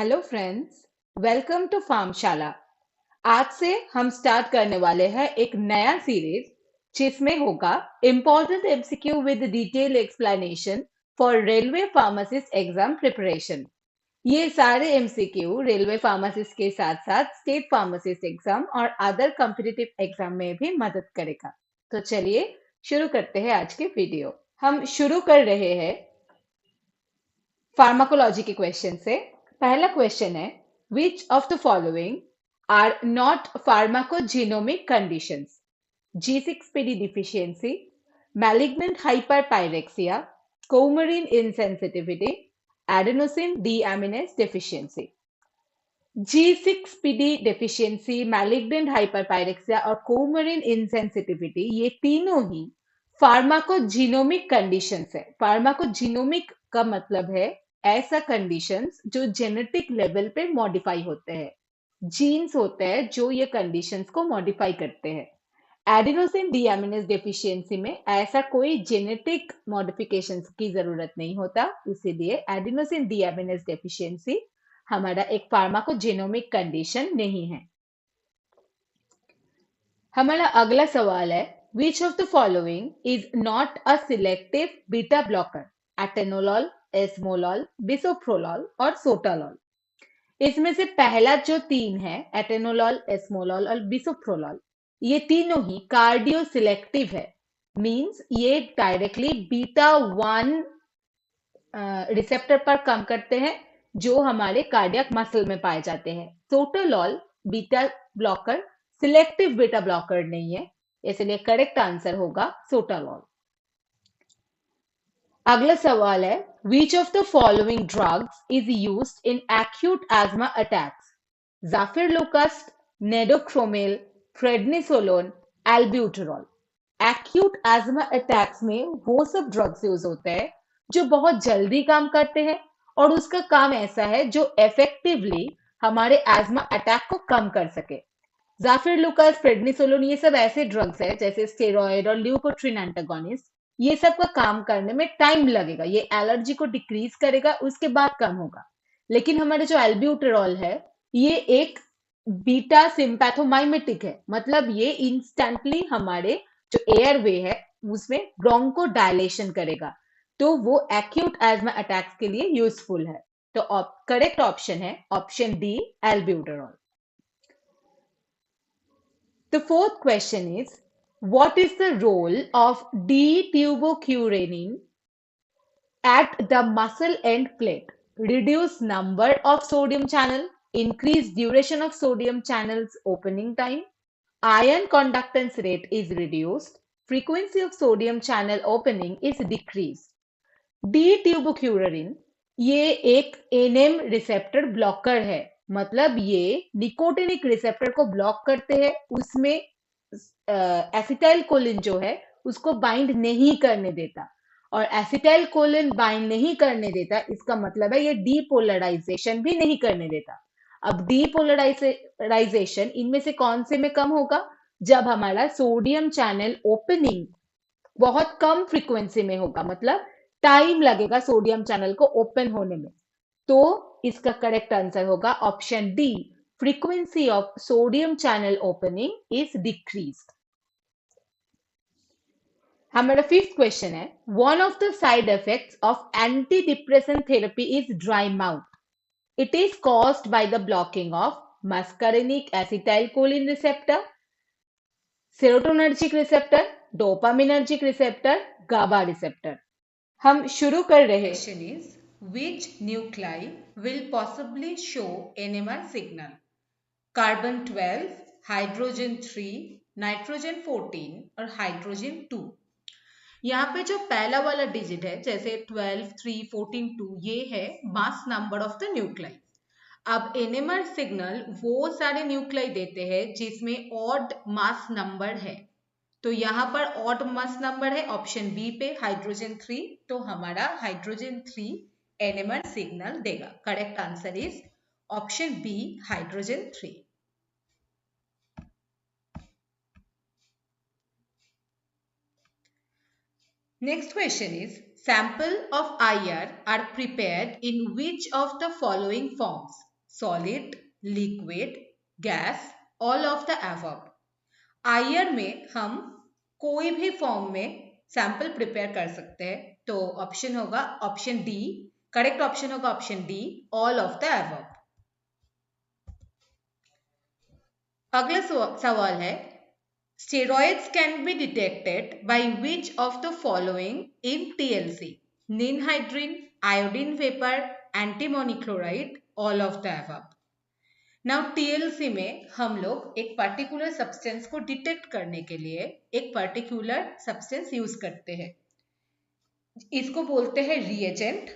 Hello friends, welcome to Pharmashala. आज से हम स्टार्ट करने वाले हैं एक नया सीरीज जिसमें होगा important MCQ with detail explanation for railway pharmacist exam preparation. ये सारे एमसीक्यू रेलवे फार्मासिस्ट के साथ साथ स्टेट फार्मासिस्ट एग्जाम और अदर कॉम्पिटिटिव एग्जाम में भी मदद करेगा। तो चलिए शुरू करते हैं आज के वीडियो। हम शुरू कर रहे हैं फार्माकोलॉजी के क्वेश्चन से। पहला क्वेश्चन है, which of the following are not pharmacogenomic conditions? G6PD deficiency, malignant hyperpyrexia, coumarin insensitivity, adenosine deaminase deficiency। G6PD deficiency, malignant hyperpyrexia और coumarin insensitivity ये तीनों ही फार्माकोजिनोमिक कंडीशंस है। फार्माकोजिनोमिक का मतलब है ऐसा कंडीशंस जो जेनेटिक लेवल पे मॉडिफाई होते हैं, जीन्स होते हैं जो ये कंडीशंस को मॉडिफाई करते हैं। एडिनोसिन डीएमिनेज डेफिशिएंसी में ऐसा कोई जेनेटिक मॉडिफिकेशंस की जरूरत नहीं होता, इसीलिए एडिनोसिन डीएमिनेज डेफिशिएंसी हमारा एक फार्माकोजेनोमिक कंडीशन नहीं है। हमारा अगला सवाल है, which of the following is not a selective beta blocker? Atenolol, esmolol, bisoprolol और सोटालॉल। इसमें से पहला जो तीन है, एटेनोलॉल, एस्मोलॉल और बिसोप्रोलॉल, ये तीनों ही कार्डियो सिलेक्टिव है। मींस ये डायरेक्टली बीटा 1 रिसेप्टर पर काम करते हैं जो हमारे कार्डियक मसल में पाए जाते हैं। Sotalol beta blocker selective beta blocker नहीं है, इसलिए करेक्ट आंसर होगा सोटालॉल। अगला सवाल है, which of the following drugs is used in acute asthma attacks? Zafirlukast, nedocromil, prednisolone, albuterol. Acute asthma attacks में वो सब ड्रग्स यूज होते हैं जो बहुत जल्दी काम करते हैं और उसका काम ऐसा है जो इफेक्टिवली हमारे एस्थमा अटैक को कम कर सके। जाफिरलुकस, प्रेडनिसोलोन ये सब ऐसे ड्रग्स है जैसे स्टेरॉयड और ल्यूकोट्रिन एंटागोनिस्ट, ये सब का काम करने में टाइम लगेगा, ये एलर्जी को डिक्रीज करेगा, उसके बाद कम होगा। लेकिन हमारे जो एल्ब्यूटेरॉल है ये एक बीटा सिंपैथोमाइमेटिक है, मतलब ये इंस्टेंटली हमारे जो एयर वे है उसमें ब्रोंको डायलेशन करेगा, तो वो एक्यूट एस्थमा अटैक्स के लिए यूजफुल है। तो करेक्ट ऑप्शन है option D, albuterol. The fourth question is, what is the role of D-tubocuranin at the muscle end plate? Reduce number of sodium channel, increase duration of sodium channels opening time, ion conductance rate is reduced, frequency of sodium channel opening is decreased। D-tubocuranin ये एक NM receptor blocker है, मतलब ये nicotinic receptor को block करते हैं, उसमें acetyl choline जो है उसको बाइंड नहीं करने देता, और एसिटाइल कोलिन बाइंड नहीं करने देता इसका मतलब है ये डीपोलराइजेशन भी नहीं करने देता। अब डीपोलराइजेशन इनमें से कौन से में कम होगा? जब हमारा सोडियम चैनल ओपनिंग बहुत कम फ्रीक्वेंसी में होगा, मतलब टाइम लगेगा सोडियम चैनल को ओपन होने में, तो इसका करेक्ट आंसर होगा option D, frequency of sodium channel opening is decreased। हमारा फिफ्थ क्वेश्चन है, one of the side effects of antidepressant therapy is dry mouth. It is caused by the blocking of muscarinic acetylcholine receptor, serotonergic receptor, dopaminergic receptor, GABA receptor। हम शुरू कर रहे हैं। Question is, which nuclei will possibly show NMR signal? Carbon 12, hydrogen 3, nitrogen 14 और hydrogen 2। यहाँ पे जो पहला वाला डिजिट है जैसे 12, 3, 14, 2, ये है mass number of the nuclei. अब एनएमआर सिग्नल वो सारे न्यूक्लाई देते हैं जिसमें ऑड मास नंबर है, तो यहाँ पर ऑड मास नंबर है ऑप्शन बी पे हाइड्रोजन 3, तो हमारा हाइड्रोजन 3 एनएमआर सिग्नल देगा। Correct answer is option B, hydrogen 3। Next question is, sample of IR are prepared in which of the following forms? Solid, liquid, gas, all of the above. आयर में हम कोई भी form में sample prepare कर सकते हैं, तो ऑप्शन होगा ऑप्शन डी, करेक्ट ऑप्शन होगा option D, all of the above. अगला सवाल है, steroids can be detected by which of the following in TLC? Ninhydrin, iodine vapour, antimony chloride, all of the above. Now TLC में हम लोग एक particular substance को detect करने के लिए एक पर्टिकुलर सब्सटेंस यूज करते हैं। इसको बोलते हैं reagent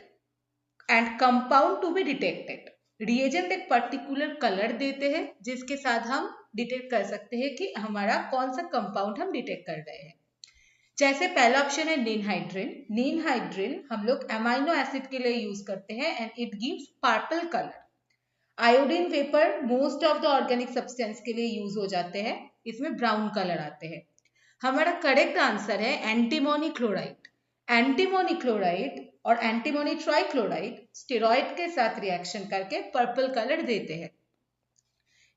and compound to be detected. Reagent एक पर्टिकुलर कलर देते हैं जिसके साथ हम डिटेक्ट कर सकते हैं कि हमारा कौन सा कंपाउंड हम डिटेक्ट कर रहे हैं। जैसे पहला ऑप्शन है निनहाइड्रिन। निनहाइड्रिन हम लोग अमाइनो एसिड के लिए यूज करते हैं and it gives purple colour. Iodine vapour most of the organic substance के लिए यूज हो जाते हैं, इसमें ब्राउन कलर आते हैं। हमारा करेक्ट आंसर है एंटीमोनी क्लोराइड। एंटीमोनी क्लोराइड और एंटीमोनी ट्राइक्लोराइड स्टेरॉइड के साथ रिएक्शन करके पर्पल कलर देते हैं।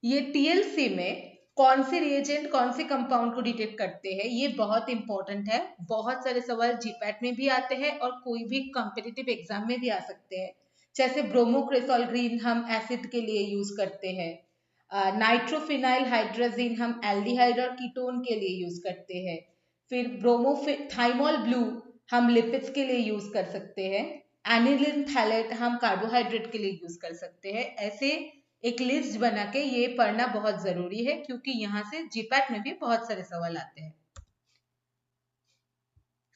ये टीएलसी में कौन से रिएजेंट कौन से कंपाउंड को डिटेक्ट करते हैं, ये बहुत इंपॉर्टेंट है। बहुत सारे सवाल जीपैट में भी आते हैं और कोई भी कॉम्पिटिटिव एग्जाम में भी आ सकते हैं। जैसे ब्रोमोक्रेसॉल ग्रीन हम एसिड के लिए यूज करते हैं, नाइट्रोफिनाइल हाइड्रोजिन हम एल्डिहाइड और कीटोन के लिए यूज करते हैं, फिर ब्रोमोथाइमोल ब्लू हम लिपिड्स के लिए यूज कर सकते हैं, एनिलिन थैलेट हम कार्बोहाइड्रेट के लिए यूज कर सकते हैं। ऐसे एक लिस्ट बना के ये पढ़ना बहुत जरूरी है क्योंकि यहाँ से जीपैट में भी बहुत सारे सवाल आते हैं।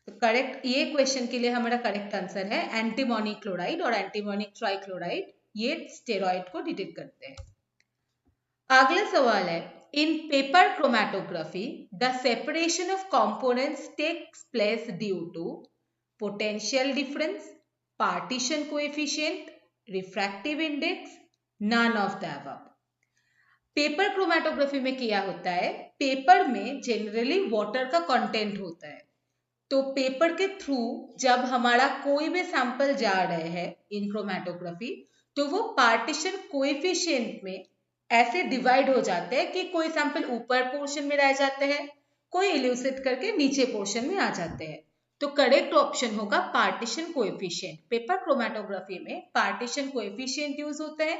तो करेक्ट ये क्वेश्चन के लिए हमारा करेक्ट आंसर है एंटीमोनी क्लोराइड और एंटीमोनी ट्राइक्लोराइड, ये स्टेरॉइड को डिटेक्ट करते हैं। अगला सवाल है, in paper chromatography the separation of components takes place due to potential difference, partition coefficient, refractive index, none of the above. Paper chromatography में क्या होता है, पेपर में जनरली वाटर का कंटेंट होता है, तो पेपर के थ्रू जब हमारा कोई भी सैंपल जा रहे हैं इन क्रोमेटोग्राफी, तो वो पार्टीशन कोएफिशिएंट में ऐसे डिवाइड हो जाते हैं कि कोई सैंपल ऊपर पोर्शन में रह जाते हैं, कोई इल्यूसिट करके नीचे पोर्शन में आ जाते हैं। तो करेक्ट ऑप्शन होगा पार्टीशन कोएफिशिएंट। पेपर क्रोमेटोग्राफी में पार्टीशन कोएफिशिएंट यूज होते हैं,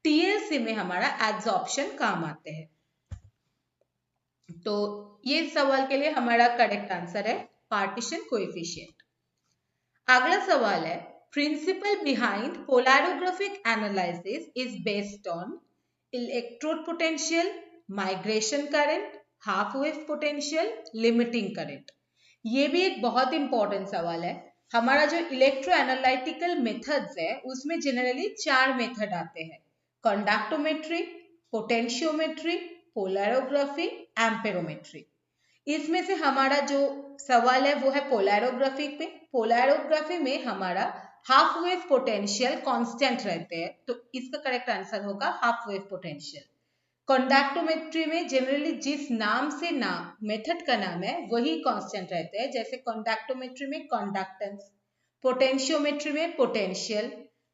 टीएलसी में हमारा एब्जॉर्प्शन काम आते हैं। तो ये सवाल के लिए हमारा करेक्ट आंसर है पार्टीशन कोएफिशिएंट। अगला सवाल है, principle behind polarographic analysis is based on electrode potential, migration current, half wave potential, limiting current. ये भी एक बहुत इंपॉर्टेंट सवाल है। हमारा जो इलेक्ट्रो एनालिटिकल मेथड्स है उसमें जनरली 4 मेथड आते हैं, कंडक्टोमेट्री, पोटेंशियोमेट्री, पोलैरोग्राफी, एम्पेरोमेट्री। इसमें से हमारा जो सवाल है वो है पोलैरोग्राफी पे। पोलैरोग्राफी में हमारा हाफ वेव पोटेंशियल कांस्टेंट रहते हैं, तो इसका करेक्ट आंसर होगा हाफ वेव पोटेंशियल। कंडक्टोमेट्री में जनरली जिस नाम से नाम मेथड का नाम है वही कांस्टेंट रहते हैं, जैसे कंडक्टोमेट्री में कंडक्टेंस, पोटेंशियोमेट्री में पोटेंशियल,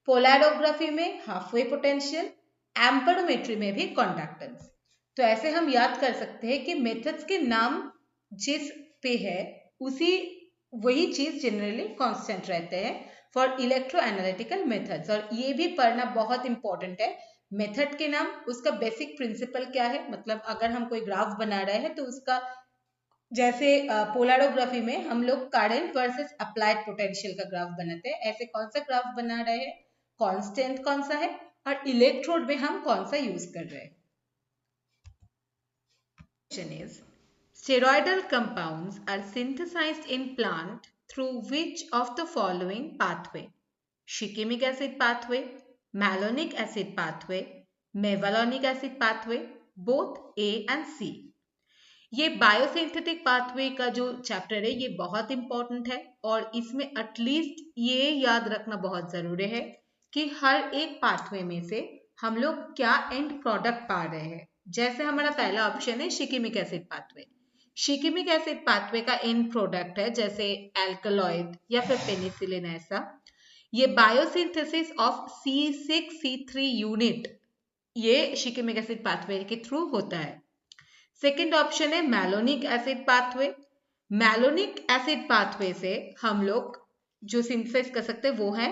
पोलैरोग्राफी में हाफ वेव पोटेंशियल, एम्पेरोमेट्री में भी कंडक्टेंस। तो ऐसे हम याद कर सकते हैं कि मेथड्स के नाम जिस पे है उसी वही चीज जनरली कांस्टेंट रहते हैं फॉर इलेक्ट्रो एनालिटिकल मेथड्स। और ये भी पढ़ना बहुत इंपॉर्टेंट है, मेथड के नाम, उसका बेसिक प्रिंसिपल क्या है, मतलब अगर हम कोई ग्राफ बना रहे हैं तो उसका, जैसे पोलैरोग्राफी में हम लोग करंट वर्सेस अप्लाइड पोटेंशियल का ग्राफ बनाते हैं, ऐसे कौन सा ग्राफ बना रहे हैं, कांस्टेंट कौन सा है और इलेक्ट्रोड में हम कौन सा यूज कर रहे हैं। Is steroidal compounds are synthesized in plant through which of the following pathway? Shikimic acid pathway, malonic acid pathway, mevalonic acid pathway, both A and C. ये बायोसिंथेटिक पाथवे का जो चैप्टर है ये बहुत इंपॉर्टेंट है और इसमें एटलीस्ट ये याद रखना बहुत जरूरी है कि हर एक पाथवे में से हम लोग क्या एंड प्रोडक्ट पा रहे हैं। जैसे हमारा पहला ऑप्शन है शिकिमिक एसिड पाथवे। शिकिमिक एसिड पाथवे का एंड प्रोडक्ट है जैसे एल्कलॉइड या फिर पेनिसिलिन। ऐसा ये बायोसिंथेसिस ऑफ C6C3 यूनिट ये शिकेमिक एसिड पाथवे के थ्रू होता है। सेकेंड ऑप्शन है malonic acid pathway. Malonic acid pathway से हम लोग जो सिंथेसाइज कर सकते हैं वो है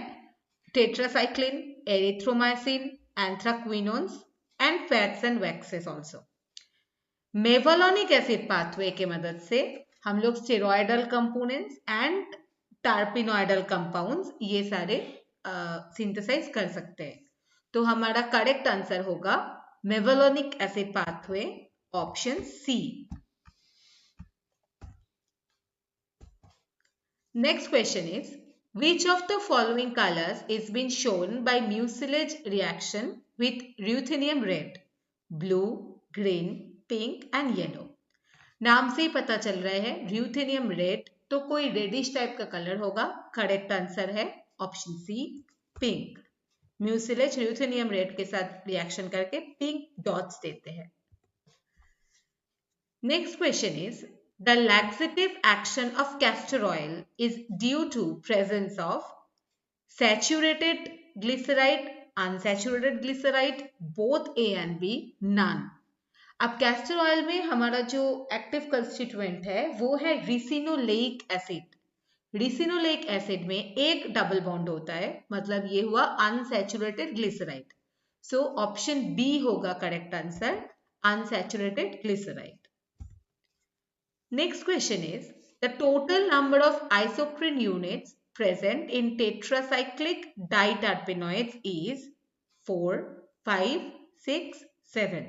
tetracycline, erythromycin, anthraquinones and fats and waxes also. Mevalonic acid pathway के मदद से हम लोग steroidal components and terpenoidal compounds ये सारे सिंथेसाइज कर सकते हैं। तो हमारा करेक्ट आंसर होगा mevalonic acid pathway, option C. Next question is which of the following colors is been shown by mucilage reaction with ruthenium red? Blue, green, pink and yellow. नाम से ही पता चल रहा है र्यूथेनियम रेड, तो कोई रेडिश टाइप का कलर होगा। करेक्ट आंसर है option C, pink. Mucilage ruthenium red के साथ रिएक्शन करके पिंक डॉट्स देते हैं। Next question is the laxative action of castor oil is due to presence of saturated glyceride, unsaturated glyceride, both A and B, none. अब castor oil में हमारा जो active constituent है वो है रिसिनोलेइक एसिड। रिसिनोलेइक एसिड में एक डबल बॉन्ड होता है, मतलब ये हुआ unsaturated glyceride. So option B होगा correct answer, unsaturated glyceride. Next question is the total number of isoprene units present in tetracyclic diterpenoids is 4, 5, 6, 7।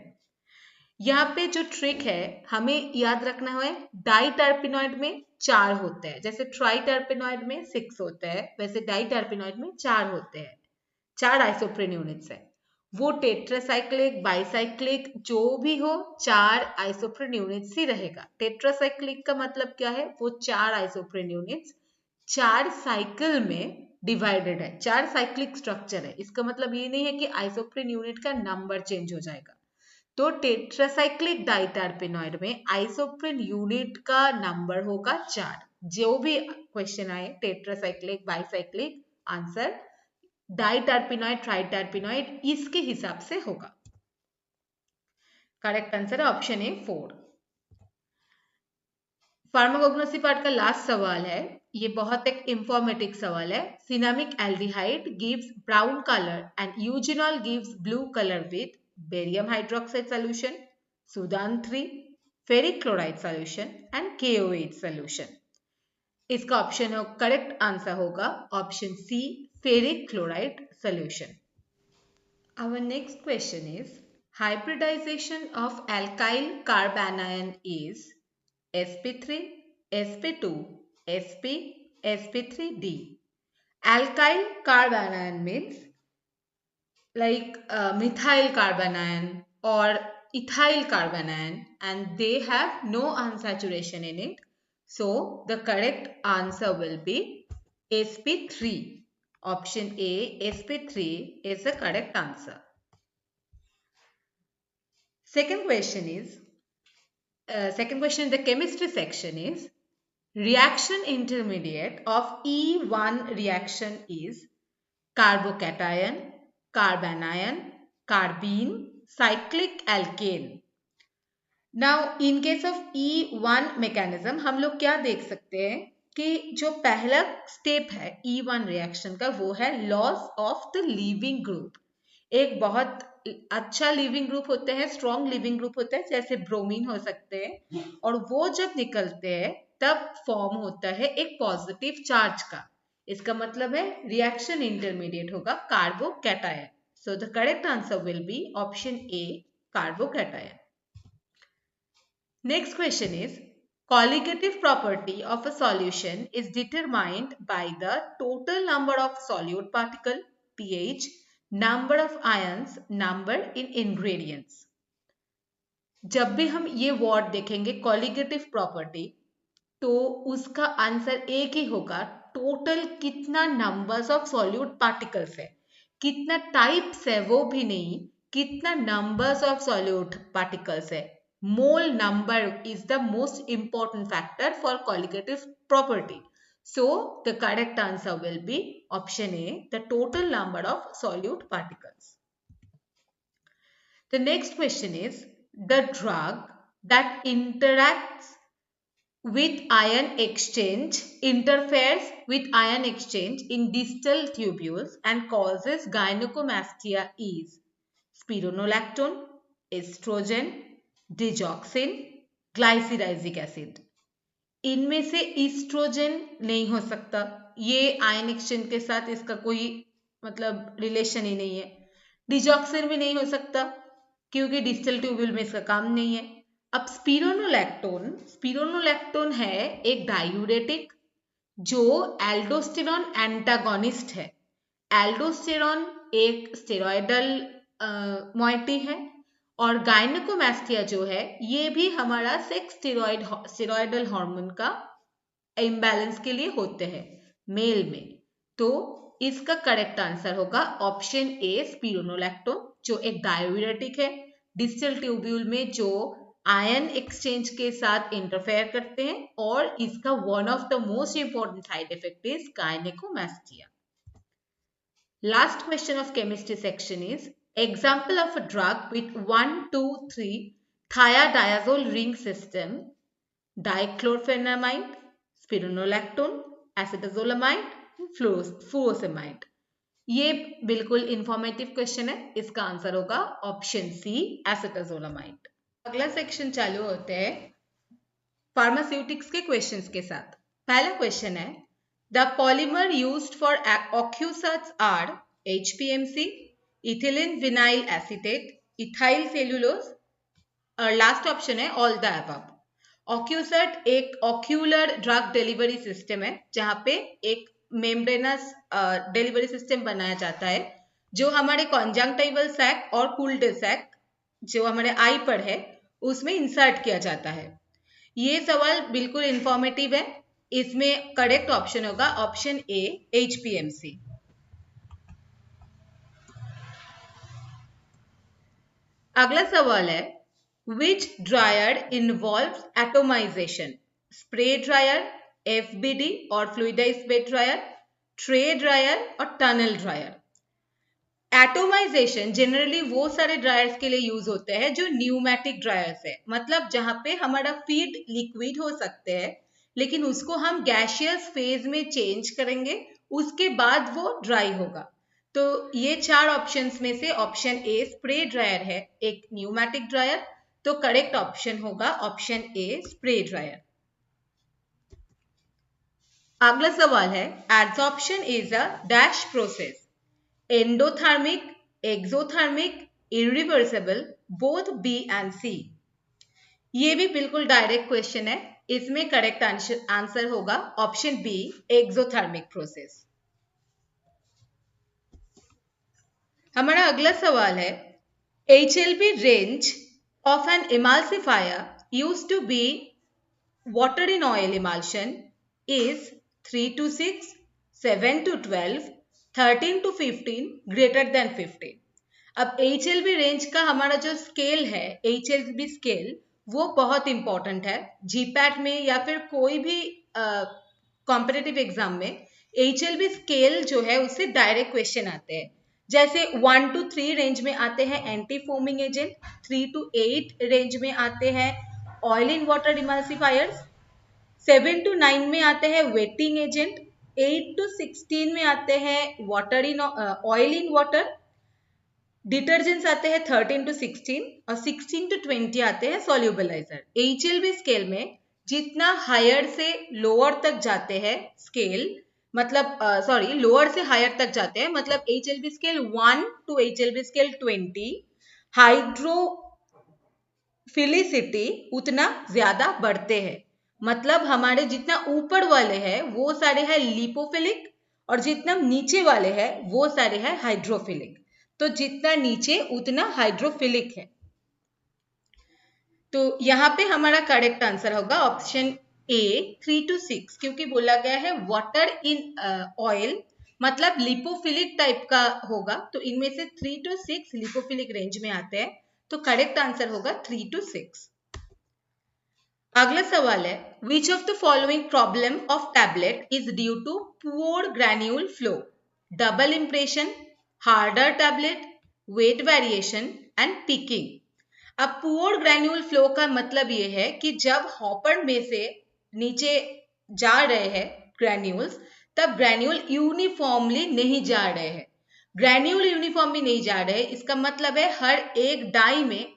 यहाँ पे जो ट्रिक है हमें याद रखना है, डाइटर्पिनॉइड में 4 होते हैं, जैसे ट्राइटर्पिनॉइड में 6 होते हैं, वैसे डाइटर्पिनॉइड में 4 होते हैं, 4 आइसोप्रीन यूनिट्स है। वो टेट्रासाइक्लिक, बाइसाइक्लिक जो भी हो 4 आइसोप्रीन यूनिट्स ही रहेगा। टेट्रासाइक्लिक का मतलब क्या है, वो 4 आइसोप्रीन यूनिट्स 4 साइकिल में डिवाइडेड है, 4 साइक्लिक स्ट्रक्चर है। इसका मतलब ये नहीं है कि आइसोप्रीन यूनिट का नंबर चेंज हो जाएगा। तो टेट्रासाइक्लिक डाइटर्पिनॉइड में आइसोप्रीन यूनिट का नंबर होगा 4। जो भी क्वेश्चन आए tetracyclic, bicyclic, answer diterpenoid, triterpenoid इसके हिसाब से होगा। करेक्ट आंसर है ऑप्शन ए 4। फार्माकोग्नोसी पार्ट का लास्ट सवाल है, ये बहुत एक इंफॉर्मेटिव सवाल है। Cinnamic aldehyde gives brown colour and eugenol gives blue colour with barium hydroxide solution, Sudan 3, ferric chloride solution and KOH solution। इसका ऑप्शन हो करेक्ट आंसर होगा option C, ferric chloride solution। Our next question is hybridization of alkyl carbanion is sp3, sp2, sp, sp3d। alkyl carbanion means like methyl carbanion or ethyl carbanion, and they have no unsaturation in it. So the correct answer will be sp3, option A, sp3 is the correct answer। Second question in the chemistry section is reaction intermediate of E1 reaction is carbocation, carbanion, carbene, cyclic alkane। Now in case of E1 mechanism हम लोग क्या देख सकते हैं कि जो पहला step है E1 रिएक्शन का वो है loss of the leaving group. एक बहुत अच्छा लिविंग ग्रुप होते हैं, स्ट्रॉन्ग लिविंग ग्रुप होता है, जैसे ब्रोमीन हो सकते हैं, और वो जब निकलते हैं तब फॉर्म होता है एक पॉजिटिव चार्ज का। इसका मतलब है रिएक्शन इंटरमीडिएट होगा carbocation. So the correct answer will be option A, carbocation. Next question is colligative property of a solution is determined by the total number of solute particle, pH, number of ions, number in ingredients। जब भी हम ये word देखेंगे colligative property तो उसका answer एक ही होगा, total कितना नंबर्स ऑफ सॉल्यूट पार्टिकल्स है, कितना टाइप्स है वो भी नहीं, कितना नंबर्स ऑफ सॉल्यूट पार्टिकल्स है। मोल number is the most important factor for colligative property. So the correct answer will be option A, the total number of solute particles। The next question is the drug that interacts with ion exchange interferes with ion exchange in distal tubules and causes gynecomastia is spironolactone, estrogen, digoxin, glycyrrhizic acid. इनमें से oestrogen नहीं हो सकता, ये ion exchange के साथ इसका कोई मतलब रिलेशन ही नहीं है। डिजॉक्सिन भी नहीं हो सकता क्योंकि डिस्टल ट्यूब्यूल में इसका काम नहीं है। अब स्पिरोनोलैक्टोन है एक डायूरेटिक जो एल्डोस्टेरॉन एंटागोनिस्ट है। एल्डोस्टेरॉन एक स्टेरॉयडल मॉइटी है और गायनेकोमास्टिया जो है ये भी हमारा सेक्स स्टेरॉयडल हार्मोन का इम्बैलेंस के लिए होते हैं मेल में। तो इसका करेक्ट आंसर होगा ऑप्शन ए स्पिरोनोलैक्टोन, जो एक डायूरेटिक है डिस्टल ट्यूब्यूल में जो आयन एक्सचेंज के साथ इंटरफेयर करते हैं और इसका one of the most important side effect is gynaecomastia. Last question of chemistry section is example of a drug with 1, 2, 3 thiazole ring system: dichlorphenamide, spironolactone, acetazolamide, furosemide। ये बिल्कुल इंफॉर्मेटिव क्वेश्चन है, इसका आंसर होगा option सी acetazolamide. अगला section चालू होते हैं pharmaceutics के क्वेश्चंस के साथ। पहला क्वेश्चन है the polymer used for ocuserts are HPMC, ethylene vinyl acetate, ethyl cellulose और लास्ट ऑप्शन है ऑल द अबव। ऑक्यूसट एक ऑक्यूलर ड्रग डिलीवरी सिस्टम है जहां पे एक मेम्ब्रेनस डिलीवरी सिस्टम बनाया जाता है जो हमारे कॉन्जंक्टिवल सैक और कूल्ड सैक जो हमारे आई पर है उसमें इंसर्ट किया जाता है। ये सवाल बिल्कुल इंफॉर्मेटिव है, इसमें करेक्ट ऑप्शन होगा ऑप्शन ए HPMC। अगला सवाल है which dryer involves atomisation: spray dryer, FBD और fluidised bed dryer, tray dryer और टनल ड्रायर। एटोमाइजेशन जनरली वो सारे ड्रायर्स के लिए यूज होते हैं जो न्यूमेटिक ड्रायर्स है, मतलब जहां पे हमारा फीड लिक्विड हो सकते हैं लेकिन उसको हम गैसियस फेज में चेंज करेंगे उसके बाद वो ड्राई होगा। तो ये चार ऑप्शंस में से ऑप्शन ए स्प्रे ड्रायर है एक न्यूमेटिक ड्रायर, तो करेक्ट ऑप्शन होगा ऑप्शन ए स्प्रे ड्रायर। अगला सवाल है absorption is a dash process: endothermic, exothermic, irreversible, both B and C. ये भी बिल्कुल डायरेक्ट क्वेश्चन है, इसमें करेक्ट आंसर होगा ऑप्शन बी एक्सोथर्मिक प्रोसेस। हमारा अगला सवाल है HLB range of an emulsifier used to be water in oil emulsion is 3 to 6, 7 to 12, 13 to 15, greater than 15। अब HLB रेंज का हमारा जो स्केल है HLB स्केल वो बहुत इंपॉर्टेंट है। GPAT में या फिर कोई भी कॉम्पिटिटिव एग्जाम में HLB स्केल जो है उससे डायरेक्ट क्वेश्चन आते हैं। जैसे 1 to 3 रेंज में आते हैं anti foaming agent, 3 to 8 range में आते हैं oil in water emulsifiers, 7 to 9 में आते हैं वेटिंग एजेंट, 8 to 16 में आते हैं water in oil in water, detergents आते हैं 13 to 16 और 16 to 20 आते हैं सॉल्युबलाइजर। HLB स्केल में जितना हायर से लोअर तक जाते हैं स्केल मतलब लोअर से हायर तक जाते हैं मतलब HLB scale 1 to HLB scale 20 hydrophilicity उतना ज्यादा बढ़ते हैं, मतलब हमारे जितना ऊपर वाले हैं वो सारे हैं लिपोफिलिक और जितना नीचे वाले हैं वो सारे हैं हाइड्रोफिलिक। तो जितना नीचे उतना हाइड्रोफिलिक है। तो यहाँ पे हमारा करेक्ट आंसर होगा ऑप्शन ए 3 to 6, क्योंकि बोला गया है वाटर इन ऑयल मतलब लिपोफिलिक टाइप का होगा, तो इनमें से 3 to 6 लिपोफिलिक रेंज में आते हैं, तो करेक्ट आंसर होगा 3 to 6। अगला सवाल है which of the following problem of tablet is due to poor granule flow: double impression, harder tablet, weight variation, and peaking. अब पुअर ग्रैन्यूल फ्लो का मतलब ये है कि जब हॉपर में से नीचे जा रहे हैं ग्रैन्यूल्स, तब ग्रैन्यूल यूनिफॉर्मली नहीं जा रहे हैं। ग्रैन्यूल यूनिफॉर्मली नहीं जा रहे, इसका मतलब है हर एक डाई में,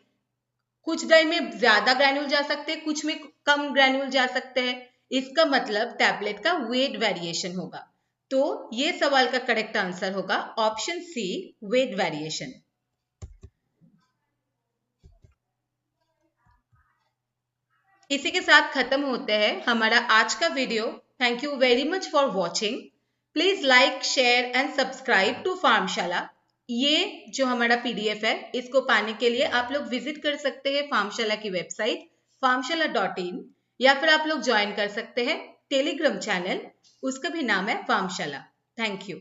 कुछ डाई में ज्यादा ग्रैन्यूल जा सकते हैं, कुछ में कम ग्रैन्यूल जा सकते हैं। इसका मतलब टैबलेट का वेट वेरिएशन होगा। तो ये सवाल का करेक्ट आंसर होगा ऑप्शन सी, वेट वेरिएशन। इसी के साथ खत्म होते हैं हमारा आज का video. Thank you very much for watching. Please like, share and subscribe to Pharmashala. ये जो हमारा पीडीएफ है, इसको पाने के लिए आप लोग विजिट कर सकते हैं फार्मशाला की वेबसाइट farmshala.in, या फिर आप लोग ज्वाइन कर सकते हैं टेलीग्राम चैनल, उसका भी नाम है फार्मशाला। Thank you.